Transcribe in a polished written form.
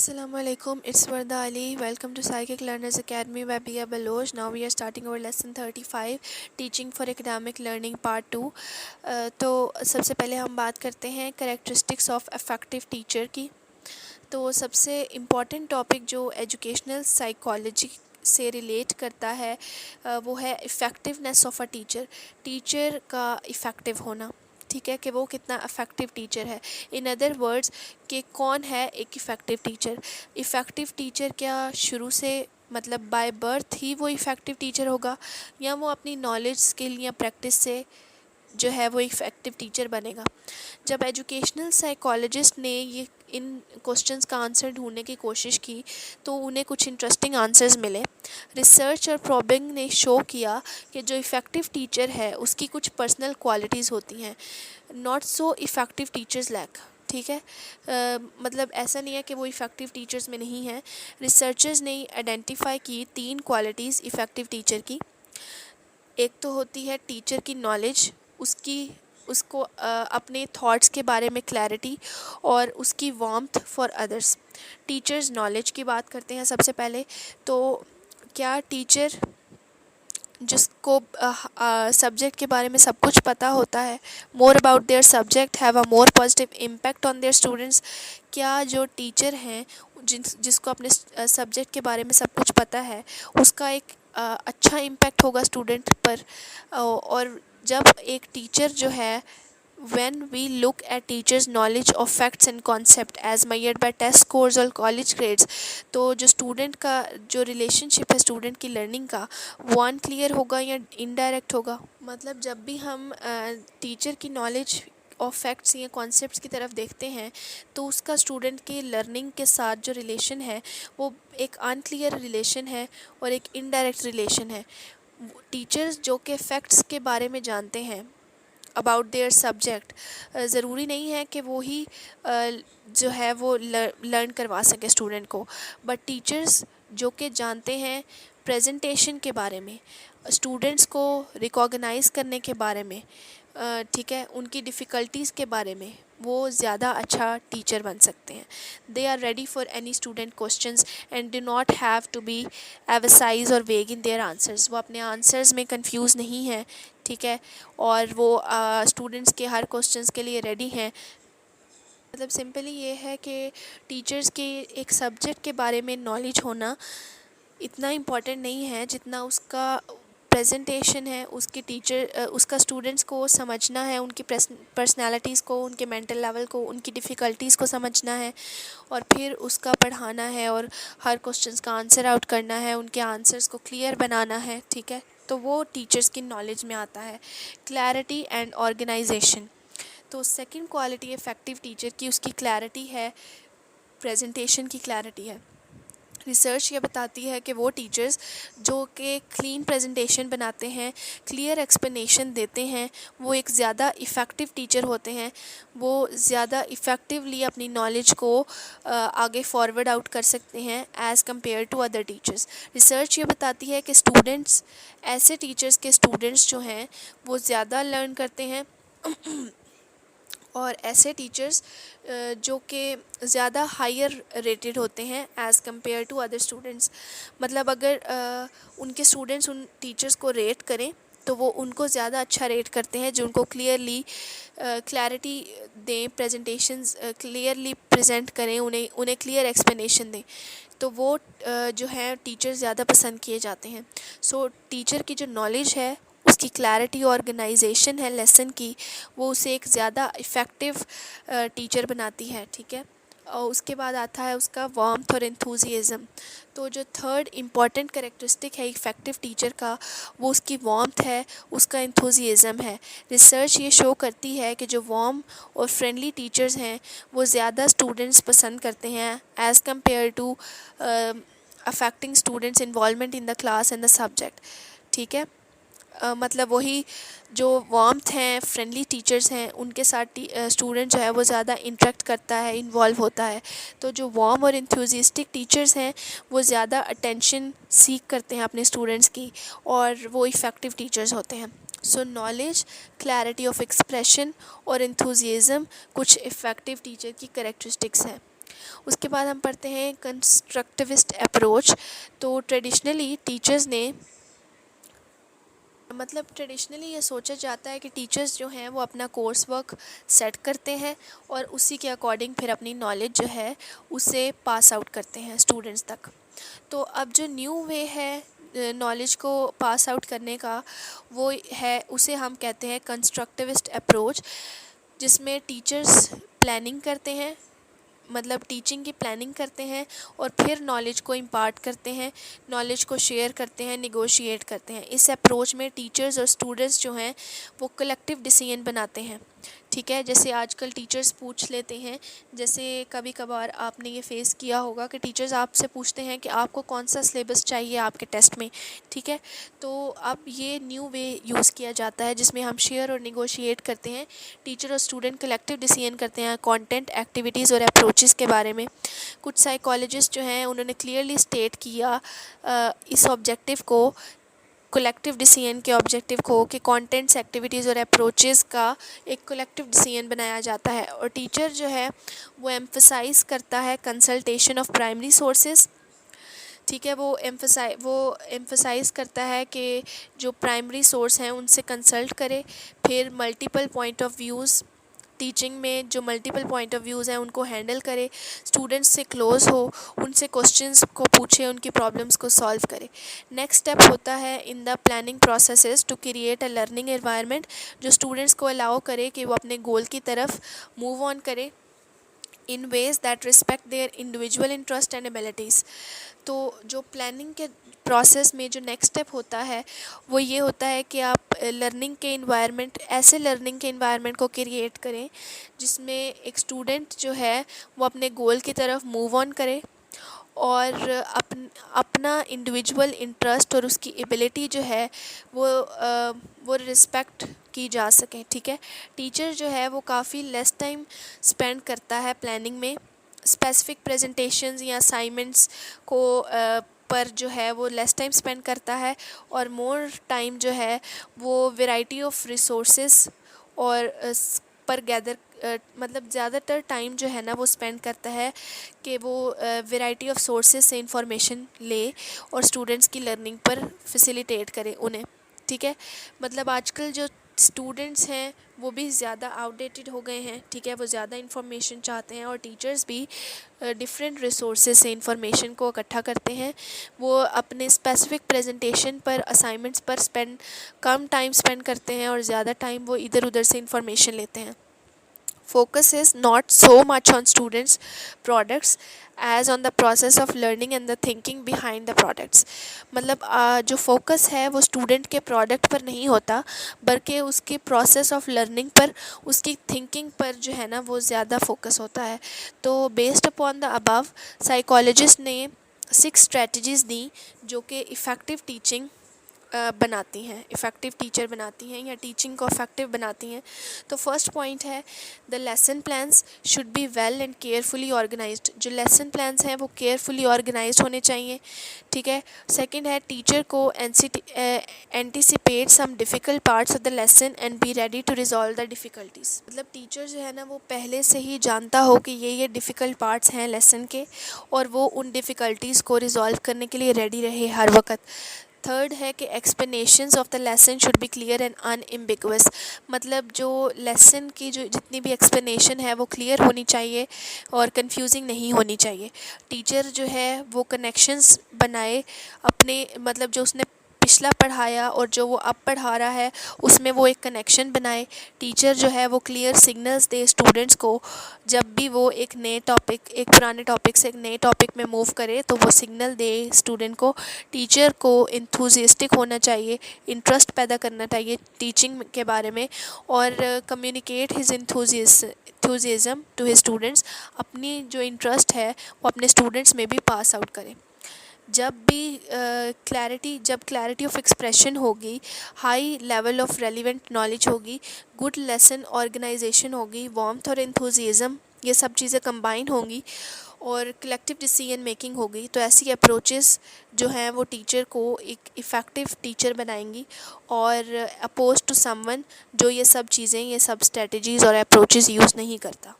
Assalamualaikum, it's Varda Ali. Welcome to Psychic Learners Academy by Pia Baloch. Now we are starting our lesson 35, Teaching for Academic Learning Part 2. तो सबसे पहले हम बात करते हैं characteristics of effective teacher की। तो सबसे इम्पॉर्टेंट टॉपिक जो एजुकेशनल साइकोलॉजी से रिलेट करता है वो है effectiveness of a teacher, teacher का इफ़ेक्टिव होना। ठीक है, कि वो कितना इफ़ेक्टिव टीचर है। इन अदर वर्ड्स कि कौन है एक इफ़ेक्टिव टीचर। इफ़ेक्टिव टीचर क्या शुरू से मतलब बाय बर्थ ही वो इफ़ेक्टिव टीचर होगा, या वो अपनी नॉलेज, स्किल या प्रैक्टिस से जो है वो इफ़ेक्टिव टीचर बनेगा। जब एजुकेशनल साइकोलॉजिस्ट ने ये इन क्वेश्चंस का आंसर ढूंढने की कोशिश की तो उन्हें कुछ इंटरेस्टिंग आंसर्स मिले। रिसर्च और प्रॉबिंग ने शो किया कि जो इफ़ेक्टिव टीचर है उसकी कुछ पर्सनल क्वालिटीज़ होती हैं, not so effective teachers lack. ठीक है, मतलब ऐसा नहीं है कि वो इफ़ेक्टिव टीचर्स में नहीं है। रिसर्चर्स ने आइडेंटिफाई की 3 क्वालिटीज़ इफ़ेक्टिव टीचर की। एक तो होती है टीचर की नॉलेज, उसको अपने थॉट्स के बारे में क्लैरिटी, और उसकी warmth for others. Teachers knowledge की बात करते हैं सबसे पहले। तो क्या टीचर जिसको सब्जेक्ट के बारे में सब कुछ पता होता है, more about their subject, have a more positive impact on their students. क्या जो टीचर हैं जिसको अपने सब्जेक्ट के बारे में सब कुछ पता है उसका एक अच्छा इम्पैक्ट होगा स्टूडेंट पर। और जब एक टीचर जो है, when we look at teachers knowledge of facts and concept as measured by test scores और college grades, तो जो स्टूडेंट का जो रिलेशनशिप है स्टूडेंट की लर्निंग का, वो अनक्लियर होगा या इनडायरेक्ट होगा। मतलब जब भी हम टीचर की नॉलेज ऑफ फैक्ट्स या कॉन्सेप्ट्स की तरफ देखते हैं तो उसका स्टूडेंट के लर्निंग के साथ जो रिलेशन है वो एक अनक्लियर रिलेशन है और एक इनडायरेक्ट रिलेशन है। टीचर्स जो कि फैक्ट्स के बारे में जानते हैं अबाउट देयर सब्जेक्ट, ज़रूरी नहीं है कि वो ही जो है वो लर्न करवा सके स्टूडेंट को, बट टीचर्स जो कि जानते हैं प्रेजेंटेशन के बारे में, स्टूडेंट्स को रिकॉग्नाइज़ करने के बारे में, ठीक है, उनकी डिफ़िकल्टीज़ के बारे में, वो ज़्यादा अच्छा टीचर बन सकते हैं। They are ready for any student questions and do not have to be evasive or vague in their answers. वो अपने आंसर्स में कंफ्यूज नहीं है, ठीक है, और वो स्टूडेंट्स के हर क्वेश्चंस के लिए रेडी हैं। मतलब सिंपली ये है कि टीचर्स के एक सब्जेक्ट के बारे में नॉलेज होना इतना इम्पॉर्टेंट नहीं है जितना उसका प्रेजेंटेशन है, उसका स्टूडेंट्स को समझना है, उनकी पर्सनालिटीज़ को, उनके मेंटल लेवल को, उनकी डिफ़िकल्टीज़ को समझना है और फिर उसका पढ़ाना है और हर क्वेश्चंस का आंसर आउट करना है, उनके आंसर्स को क्लियर बनाना है। ठीक है, तो वो टीचर्स की नॉलेज में आता है। Clarity and organisation. तो सेकंड क्वालिटी इफ़ेक्टिव टीचर की उसकी क्लैरिटी है, प्रेजेंटेशन की क्लैरिटी है। रिसर्च ये बताती है कि वो टीचर्स जो कि क्लीन प्रेजेंटेशन बनाते हैं, क्लियर एक्सप्लेनेशन देते हैं, वो एक ज़्यादा इफ़ेक्टिव टीचर होते हैं। वो ज़्यादा इफ़ेक्टिवली अपनी नॉलेज को आगे फॉरवर्ड आउट कर सकते हैं as compare to other teachers. Research ये बताती है कि स्टूडेंट्स, ऐसे टीचर्स के स्टूडेंट्स जो हैं वो ज़्यादा लर्न करते हैं और ऐसे टीचर्स जो कि ज़्यादा हायर रेटेड होते हैं as compare to other students. मतलब अगर उनके स्टूडेंट्स उन टीचर्स को रेट करें तो वो उनको ज़्यादा अच्छा रेट करते हैं जो उनको क्लैरिटी दें, प्रेजेंटेशंस क्लियरली प्रेजेंट करें, उन्हें क्लियर एक्सप्लेनेशन दें, तो वो जो है टीचर ज़्यादा पसंद किए जाते हैं। सो टीचर की जो नॉलेज है, उसकी क्लैरिटी, ऑर्गेनाइजेशन है लेसन की, वो उसे एक ज़्यादा इफ़ेक्टिव टीचर बनाती है। ठीक है, और उसके बाद आता है उसका वार्मथ और एंथुसियाज्म। तो जो थर्ड इम्पॉर्टेंट कैरेक्टरिस्टिक है इफ़ेक्टिव टीचर का, वो उसकी वार्मथ है, उसका एंथुसियाज्म है। रिसर्च ये शो करती है कि जो वार्म और फ्रेंडली टीचर्स हैं वो ज़्यादा स्टूडेंट्स पसंद करते हैं as compare to affecting students involvement in the class and the subject. ठीक है, मतलब वही जो वार्मथ हैं, फ्रेंडली टीचर्स हैं, उनके साथ स्टूडेंट जो है वो ज़्यादा इंटरेक्ट करता है, इन्वॉल्व होता है। तो जो वार्म और इंथुसियास्टिक टीचर्स हैं वो ज़्यादा अटेंशन सीख करते हैं अपने स्टूडेंट्स की और वो इफ़ेक्टिव टीचर्स होते हैं। सो नॉलेज, क्लैरिटी ऑफ एक्सप्रेशन और इंथुसियाज्म कुछ इफ़ेक्टिव टीचर की कैरेक्टरिस्टिक्स हैं। उसके बाद हम पढ़ते हैं कंस्ट्रक्टिविस्ट अप्रोच। तो ट्रेडिशनली ये सोचा जाता है कि टीचर्स जो हैं वो अपना कोर्स वर्क सेट करते हैं और उसी के अकॉर्डिंग फिर अपनी नॉलेज जो है उसे पास आउट करते हैं स्टूडेंट्स तक। तो अब जो न्यू वे है नॉलेज को पास आउट करने का, वो है, उसे हम कहते हैं कंस्ट्रक्टिविस्ट अप्रोच, जिसमें टीचर्स प्लानिंग करते हैं, मतलब टीचिंग की प्लानिंग करते हैं और फिर नॉलेज को इम्पार्ट करते हैं, नॉलेज को शेयर करते हैं, निगोशिएट करते हैं। इस अप्रोच में टीचर्स और स्टूडेंट्स जो हैं वो कलेक्टिव डिसीजन बनाते हैं। ठीक है, जैसे आजकल टीचर्स पूछ लेते हैं, जैसे कभी कभार आपने ये फेस किया होगा कि टीचर्स आपसे पूछते हैं कि आपको कौन सा सिलेबस चाहिए आपके टेस्ट में। ठीक है, तो अब ये न्यू वे यूज़ किया जाता है जिसमें हम शेयर और निगोशिएट करते हैं, टीचर और स्टूडेंट कलेक्टिव डिसीजन करते हैं कंटेंट, एक्टिविटीज़ और अप्रोचेस के बारे में। कुछ साइकोलॉजिस्ट जो हैं उन्होंने क्लियरली स्टेट किया इस ऑब्जेक्टिव को, कलेक्टिव डिसीजन के ऑब्जेक्टिव को, कि कंटेंट्स, एक्टिविटीज़ और अप्रोचेस का एक कलेक्टिव डिसीजन बनाया जाता है। और टीचर जो है वो एम्फसाइज़ करता है कंसल्टेशन ऑफ प्राइमरी सोर्सेज। ठीक है, वो एम्फसाइज़ करता है कि जो प्राइमरी सोर्स हैं उनसे कंसल्ट करे। फिर multiple point of views, teaching में जो मल्टीपल पॉइंट ऑफ व्यूज़ हैं उनको हैंडल करे, स्टूडेंट्स से क्लोज़ हो, उनसे क्वेश्चंस को पूछे, उनकी प्रॉब्लम्स को सॉल्व करे। नेक्स्ट स्टेप होता है in the planning processes to create a learning environment, जो स्टूडेंट्स को अलाउ करे कि वो अपने गोल की तरफ मूव ऑन करे in ways that respect their individual interests and abilities. तो जो प्लानिंग के प्रोसेस में जो नेक्स्ट स्टेप होता है वो ये होता है कि आप ऐसे लर्निंग के इन्वायरमेंट को क्रिएट करें जिसमें एक स्टूडेंट जो है वो अपने गोल की तरफ मूव ऑन करे और अपना इंडिविजुअल इंटरेस्ट और उसकी एबिलिटी जो है वो रिस्पेक्ट की जा सके। ठीक है, टीचर जो है वो काफ़ी लेस टाइम स्पेंड करता है प्लानिंग में, स्पेसिफिक प्रेजेंटेशंस या असाइनमेंट्स को पर जो है वो लेस टाइम स्पेंड करता है और मोर टाइम जो है वो वैरायटी ऑफ रिसोर्सेस और पर गैदर मतलब ज़्यादातर टाइम जो है ना वो स्पेंड करता है कि वो वैरायटी ऑफ सोर्सेज से इंफॉर्मेशन ले और स्टूडेंट्स की लर्निंग पर फैसिलिटेट करे उन्हें। ठीक है, मतलब आजकल जो स्टूडेंट्स हैं वो भी ज़्यादा आउटडेटेड हो गए हैं। ठीक है, वो ज़्यादा इन्फॉर्मेशन चाहते हैं और टीचर्स भी डिफरेंट रिसोर्सेज से इंफॉर्मेशन को इकट्ठा करते हैं। वो अपने स्पेसिफिक प्रेजेंटेशन पर, असाइनमेंट्स पर कम टाइम स्पेंड करते हैं और ज़्यादा टाइम वो इधर उधर से इंफॉर्मेशन लेते हैं। Focus is not so much on students' products as on the process of learning and the thinking behind the products। मतलब जो फोकस है वो स्टूडेंट के प्रोडक्ट पर नहीं होता बल्कि उसके प्रोसेस ऑफ लर्निंग पर, उसकी थिंकिंग पर जो है ना वो ज़्यादा फोकस होता है। तो based upon the above psychologist ने 6 स्ट्रेटजीज़ दी जो कि इफ़ेक्टिव टीचिंग बनाती हैं, इफ़ेक्टिव टीचर बनाती हैं या टीचिंग को इफ़ेक्टिव बनाती हैं। तो फर्स्ट पॉइंट है the lesson plans should be well and carefully organised. जो लेसन प्लान्स हैं वो केयरफुली ऑर्गेनाइज्ड होने चाहिए। ठीक है, सेकंड है टीचर को anticipate some difficult parts of the lesson and be ready to resolve the difficulties. मतलब टीचर जो है ना वो पहले से ही जानता हो कि ये डिफ़िकल्ट पार्ट्स हैं लेसन के और वो उन डिफ़िकल्टीज़ को रिजॉल्व करने के लिए रेडी रहे हर वक्त। थर्ड है कि explanations of the lesson should be clear and unambiguous. मतलब जो लेसन की जो जितनी भी एक्सप्लेनेशन है वो क्लियर होनी चाहिए और कंफ्यूजिंग नहीं होनी चाहिए। टीचर जो है वो कनेक्शंस बनाए अपने, मतलब जो उसने पिछला पढ़ाया और जो वो अब पढ़ा रहा है उसमें वो एक कनेक्शन बनाए। टीचर जो है वो क्लियर सिग्नल्स दे स्टूडेंट्स को, जब भी वो एक पुराने टॉपिक से एक नए टॉपिक में मूव करे तो वो सिग्नल दे स्टूडेंट को। टीचर को इंथुजियास्टिक होना चाहिए, इंटरेस्ट पैदा करना चाहिए टीचिंग के बारे में और communicate his enthusiasm to his students. अपनी जो इंटरेस्ट है वो अपने स्टूडेंट्स में भी पास आउट करें। जब क्लैरिटी ऑफ एक्सप्रेशन होगी, high level of relevant knowledge होगी, गुड लेसन ऑर्गेनाइजेशन होगी, वार्मथ और एंथुसियाज्म, ये सब चीज़ें कंबाइन होंगी और कलेक्टिव डिसीजन मेकिंग होगी, तो ऐसी अप्रोचेस जो हैं वो टीचर को एक इफ़ेक्टिव टीचर बनाएंगी और अपोज टू समवन जो ये सब चीज़ें, ये सब स्ट्रेटजीज़ और अप्रोचेस यूज़ नहीं करता।